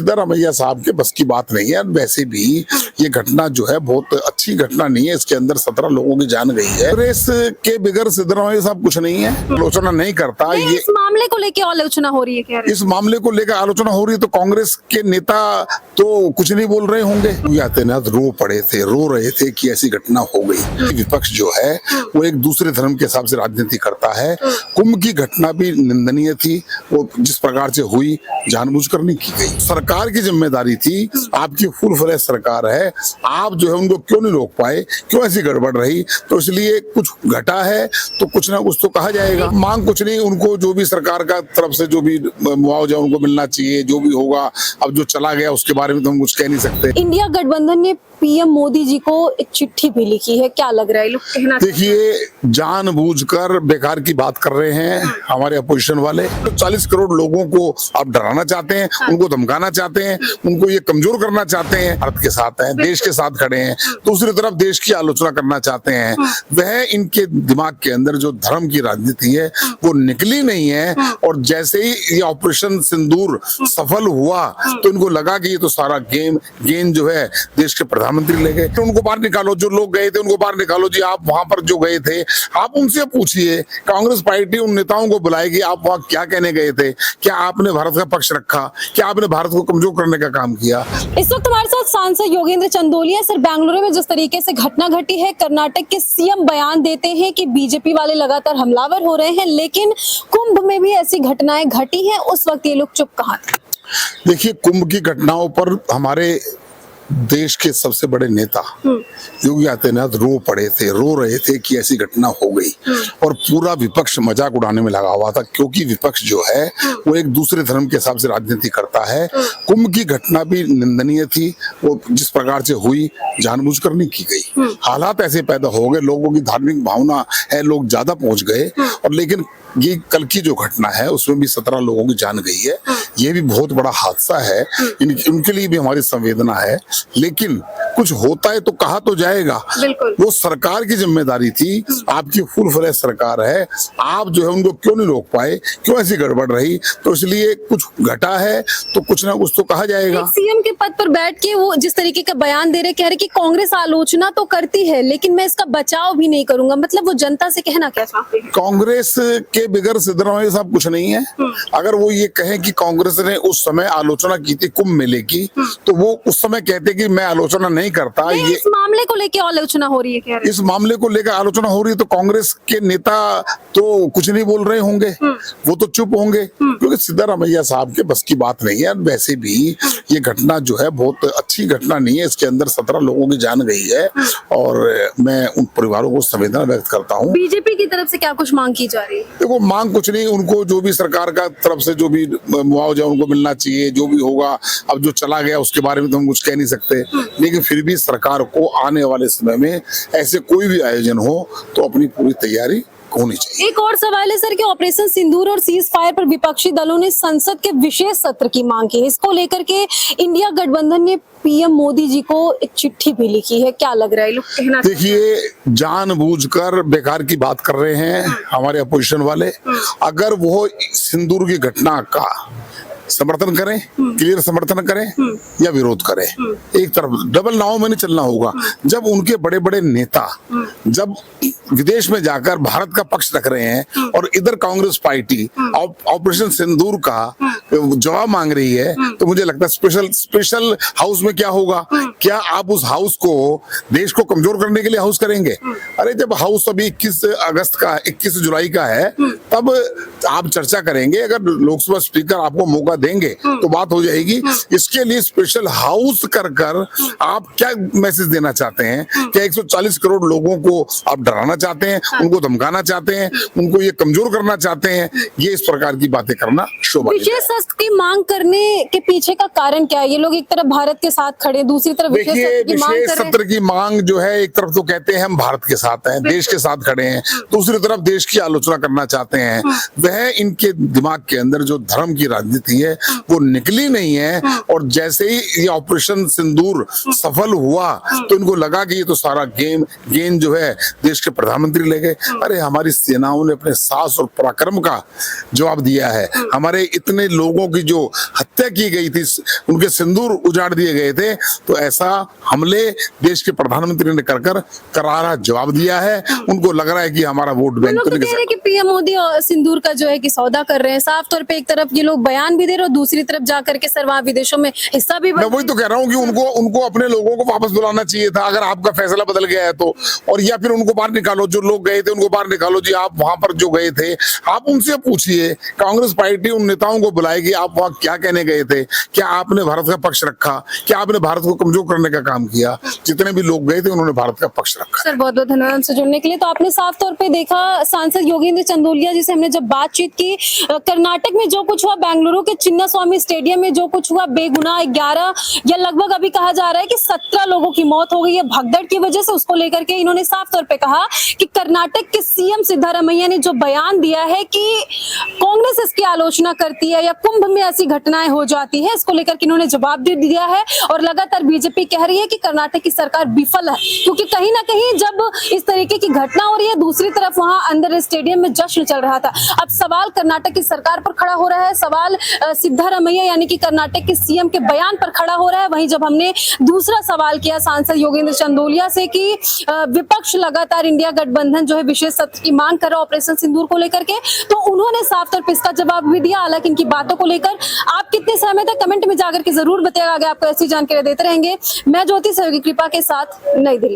सिद्धारमैया साहब के बस की बात नहीं है। वैसे भी ये घटना जो है बहुत अच्छी घटना नहीं है। इसके अंदर 17 लोगों की जान गई है। कांग्रेस के बगैर सिद्धारमैया साहब कुछ नहीं है। आलोचना नहीं करता ये। इस मामले को लेकर आलोचना हो रही है, कह रहे हैं। इस मामले को लेकर आलोचना हो रही है तो कांग्रेस के नेता तो कुछ नहीं बोल रहे होंगे। आदित्यनाथ रो रहे थे कि ऐसी घटना हो गई। विपक्ष जो है वो एक दूसरे धर्म के हिसाब से राजनीति करता है। कुंभ की घटना भी निंदनीय थी। वो जिस प्रकार से हुई जानबूझकर नहीं की गई। सरकार की जिम्मेदारी थी। आपकी फुल फ्लैश सरकार है। आप जो है उनको क्यों नहीं रोक पाए, क्यों ऐसी गड़बड़ रही? तो इसलिए कुछ घटा है तो कुछ ना कुछ तो कहा जाएगा। मांग कुछ नहीं, उनको जो भी सरकार का तरफ से जो भी मुआवजा उनको मिलना चाहिए, जो भी होगा। अब जो चला गया उसके बारे में तो हम कुछ कह नहीं सकते। इंडिया गठबंधन ने पीएम मोदी जी को एक चिट्ठी भी लिखी है, क्या लग रहा है? लोग कहना देखिए, जानबूझकर बेकार की बात कर रहे हैं हमारे अपोजिशन वाले। तो 40 करोड़ लोगों को आप डराना चाहते हैं, उनको धमकाना चाहते हैं, उनको ये कमजोर करना चाहते हैं। भारत के साथ हैं, देश के साथ खड़े हैं। दूसरी तरफ देश की आलोचना करना चाहते हैं। वह इनके दिमाग के अंदर जो धर्म की राजनीति है वो निकली नहीं है। और जैसे ही ये ऑपरेशन सिंदूर सफल हुआ तो इनको लगा कि ये तो सारा गेम जो है देश के प्रधानमंत्री ले गए। तो उनको बाहर निकालो, जो लोग गए थे उनको बाहर निकालो जी। आप वहां पर जो गए थे आप उनसे पूछिए। कांग्रेस पार्टी उन नेताओं को बुलाएगी, आप वहां क्या कहने गए थे? क्या आपने भारत का पक्ष रखा? क्या आपने भारत को कमजोर करने का काम किया? इस वक्त हमारे साथ सांसद योगेंद्र चंदोलिया। सर, बेंगलुरु में जिस तरीके से घटना घटी है, कर्नाटक के सीएम बयान देते हैं कि बीजेपी वाले लगातार हमलावर हो रहे हैं, लेकिन कुंभ में भी ऐसी घटनाएं घटी हैं। उस वक्त ये लोग चुप कहाँ थे? देखिए, कुंभ की घटनाओं पर हमारे देश के सबसे बड़े नेता योगी आदित्यनाथ रो रहे थे कि ऐसी घटना हो गई। और पूरा विपक्ष मजाक उड़ाने में लगा हुआ था, क्योंकि विपक्ष जो है वो एक दूसरे धर्म के हिसाब से राजनीति करता है। कुंभ की घटना भी निंदनीय थी। वो जिस प्रकार से हुई जानबूझकर नहीं की गई। हालात ऐसे पैदा हो गए, लोगों की धार्मिक भावना है, लोग ज्यादा पहुंच गए। और लेकिन ये कल की जो घटना है उसमें भी 17 लोगों की जान गई है। ये भी बहुत बड़ा हादसा है। उनके लिए भी हमारी संवेदना है। लेकिन कुछ होता है तो कहा तो जाएगा। वो सरकार की जिम्मेदारी थी। आपकी फुल फ्लैश सरकार है। आप जो है उनको क्यों नहीं रोक पाए, क्यों ऐसी गड़बड़ रही? तो इसलिए कुछ घटा है तो कुछ ना कुछ तो कहा जाएगा। सीएम के पद पर बैठ के वो जिस तरीके का बयान दे रहे, कह रहे कि कांग्रेस आलोचना तो करती है लेकिन मैं इसका बचाव भी नहीं करूंगा। मतलब वो जनता से कहना क्या चाहते हैं? कांग्रेस के बगैर सिद्धारमैया साहब कुछ नहीं है। अगर वो ये कहें कि कांग्रेस ने उस समय आलोचना की थी कुंभ मेले की, तो वो उस समय कहते कि मैं आलोचना नहीं करता। ये इस मामले को लेकर आलोचना हो रही है, कह रहे हैं। इस मामले को लेकर आलोचना हो रही है तो कांग्रेस के नेता तो कुछ नहीं बोल रहे होंगे। वो तो चुप होंगे, क्योंकि सिद्धारमैया साहब के बस की बात नहीं है। वैसे भी ये घटना जो है बहुत अच्छी घटना नहीं है। इसके अंदर 17 लोगों की जान गई है। और मैं उन परिवारों को संवेदना व्यक्त करता हूँ। बीजेपी की तरफ से क्या कुछ मांग की जा रही है? देखो, मांग कुछ नहीं, उनको जो भी सरकार का तरफ से जो भी मुआवजा उनको मिलना चाहिए, जो भी होगा। अब जो चला गया उसके बारे में तो हम कुछ कह नहीं सकते। लेकिन फिर भी सरकार को आने वाले समय में ऐसे कोई भी आयोजन हो तो अपनी पूरी तैयारी होनी चाहिए। एक और सवाल है सर कि ऑपरेशन सिंदूर और सीज फायर पर विपक्षी दलों ने संसद के विशेष सत्र की मांग की। इसको लेकर के इंडिया गठबंधन ने पीएम मोदी जी को एक चिट्ठी भी लिखी है, क्या लग रहा है? लोग कहना देखिए, जानबूझकर बेकार की बात कर रहे हैं हमारे अपोजिशन वाले। अगर वो सिंदूर की घटना का समर्थन करें, क्लियर समर्थन करें या विरोध करें, एक तरफ डबल नाव में नहीं चलना होगा। जब उनके बड़े बड़े नेता जब विदेश में जाकर भारत का पक्ष रख रहे हैं और इधर कांग्रेस पार्टी ऑपरेशन सिंदूर का जवाब मांग रही है, तो मुझे लगता है स्पेशल हाउस में क्या होगा? क्या आप उस हाउस को देश को कमजोर करने के लिए हाउस करेंगे? अरे, जब हाउस अभी 21 जुलाई का है, तब आप चर्चा करेंगे। अगर लोकसभा स्पीकर आपको मौका देंगे तो बात हो जाएगी। इसके लिए स्पेशल हाउस कर आप क्या मैसेज देना चाहते हैं? क्या 140 करोड़ लोगों को आप डराना चाहते हैं, उनको धमकाना चाहते हैं, उनको ये कमजोर करना चाहते हैं? ये इस प्रकार की बातें करना शोभा। विशेष सत्र की मांग करने के पीछे का कारण क्या है? ये लोग एक तरफ भारत के साथ खड़े, दूसरी तरफ तरफ देखिए, विशेष सत्र की मांग विशेष कर रहे हैं। सत्र की मांग जो है, एक तरफ तो कहते हैं हम भारत के साथ हैं, देश के साथ खड़े हैं, दूसरी तरफ देश की आलोचना करना चाहते हैं। वह इनके दिमाग के अंदर जो धर्म की राजनीति है वो निकली नहीं है, और जैसे ही ये ऑपरेशन सिंदूर सफल हुआ तो इनको लगा कि ये तो सारा गेम जो है देश के प्रधानमंत्री ले गए। अरे हमारी सेनाओं ने अपने साहस और पराक्रम का जवाब दिया है। हमारे इतने लोगों की जो हत्या की गई थी, उनके सिंदूर उजाड़ दिए गए थे, तो ऐसा हमले देश के प्रधानमंत्री ने कर करारा जवाब दिया है। उनको लग रहा है कि हमारा वोट बैंक लोग तो कह रहे हैं कि पीएम मोदी और सिंदूर का जो है कि सौदा कर रहे हैं। साफ तौर पे एक तरफ ये लोग बयान भी दे रहे हैं और दूसरी तरफ जाकर के सर वहाँ विदेशों में हिस्सा भी मैं वही तो कह रहा हूँ कि उनको अपने लोगों को वापस बुलाना चाहिए था, अगर आपका फैसला बदल गया है तो। और या फिर उनको बाहर निकालो, जो लोग गए थे उनको बाहर निकालो जी। आप वहां पर जो गए थे आप उनसे पूछिए, कांग्रेस पार्टी उन नेताओं को बुलाएगी, आप वहां क्या कहने गए थे, क्या आपने भारत का पक्ष रखा, क्या आपने भारत को कमजोर करने का काम किया। जितने भी लोग गए थे उन्होंने भारत का पक्ष रखा। सर बहुत बहुत धन्यवाद से जुड़ने के लिए। तो आपने साफ तौर पे देखा सांसद योगेंद्र चंदोलिया जी से हमने जब बातचीत की, कर्नाटक में जो कुछ हुआ, बेंगलुरु के चिन्ना स्वामी स्टेडियम में जो कुछ हुआ, बेगुनाह 11 या लगभग अभी कहा जा रहा है कि 17 लोगों की मौत हो गई है भगदड़ की वजह से। उसको लेकर के इन्होंने साफ तौर पे कहा कि कर्नाटक के सीएम सिद्धारमैया ने जो बयान दिया है कि कांग्रेस इसकी आलोचना करती है या कुंभ में ऐसी घटनाएं हो जाती है, इसको लेकर के इन्होंने जवाब दे दिया है। और लगातार बीजेपी कह रही है कि कर्नाटक की सरकार विफल है, क्योंकि कहीं ना कहीं जब इस तरीके की घटना हो रही है, दूसरी तरफ वहां अंदर स्टेडियम में जश्न चल रहा था। अब सवाल कर्नाटक की सरकार पर खड़ा हो रहा है, सवाल सिद्धारमैया यानी कि कर्नाटक के सीएम के बयान पर खड़ा हो रहा है। वहीं जब हमने दूसरा सवाल किया सांसद योगेंद्र चंदोलिया से कि विपक्ष लगातार इंडिया गठबंधन जो है विशेष सत्र की मांग कर रहा है ऑपरेशन सिंदूर को लेकर के, तो उन्होंने साफ तौर पर इसका जवाब भी दिया। हालांकि इनकी बातों को लेकर आप कितने सहमत है कमेंट में जाकर के जरूर बताइएगा। आगे आपको ऐसी जानकारी देते रहेंगे। मैं ज्योति सहयोगी कृपा के साथ, नई दिल्ली।